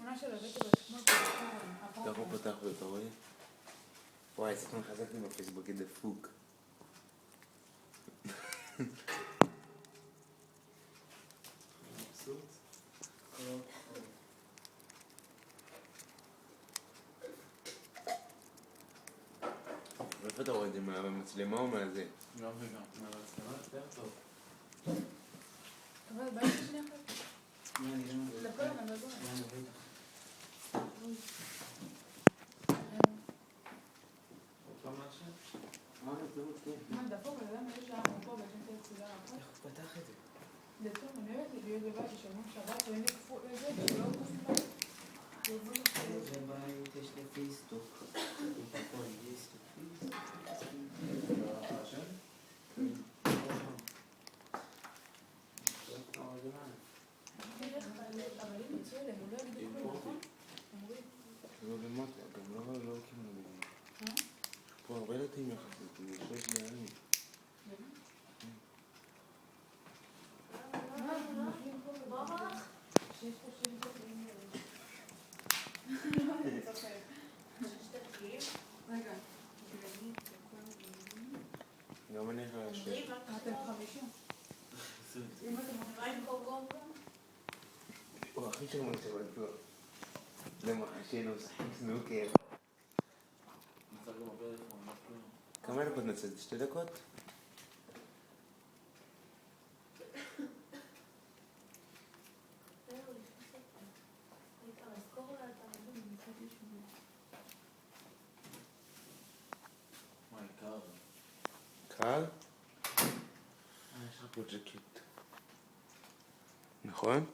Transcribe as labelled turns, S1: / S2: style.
S1: התמונה של הבאתי בשמות
S2: ככה הוא פתח לו, אתה רואה? וואי, סרטון חזק לי בפייסבוק, דפוק. מבסוט? איפה אתה רואה את זה? מהמצלמה או מהזה?
S3: גם וגם, מהמצלמה יותר טוב.
S1: אבל בואי שנייה אחת. לכל הנבגון.
S3: עוד פעם משהו?
S1: מה, דפוק, אבל למה יש לנו פה בשנתי הצילה אחת?
S3: איך הוא פתח את זה?
S1: דפוק, אני אוהבת להיות בבית ששומעים שבת ואין לי כפות לזה, שלא כפות.
S4: זה בית, יש לי פיסטוק.
S1: אבל אם יצאו אליהם, הוא לא יגידו כלום, נכון? אומרים.
S2: לא למטה, גם לא קיבלו בזה. פה הרבה ילדים יחסית, זה 6 בעלים. גם אני יכול להשאיר.
S1: אתם 50. אם אתם מחכים קורקום גם?
S2: הוא הכי שלנו שבטוח. זה מחשינו, שחק סנוקר. כמה דקות נצא? 2 דקות?
S3: וואי, קר.
S2: קל? יש לך פה ג'קט. נכון?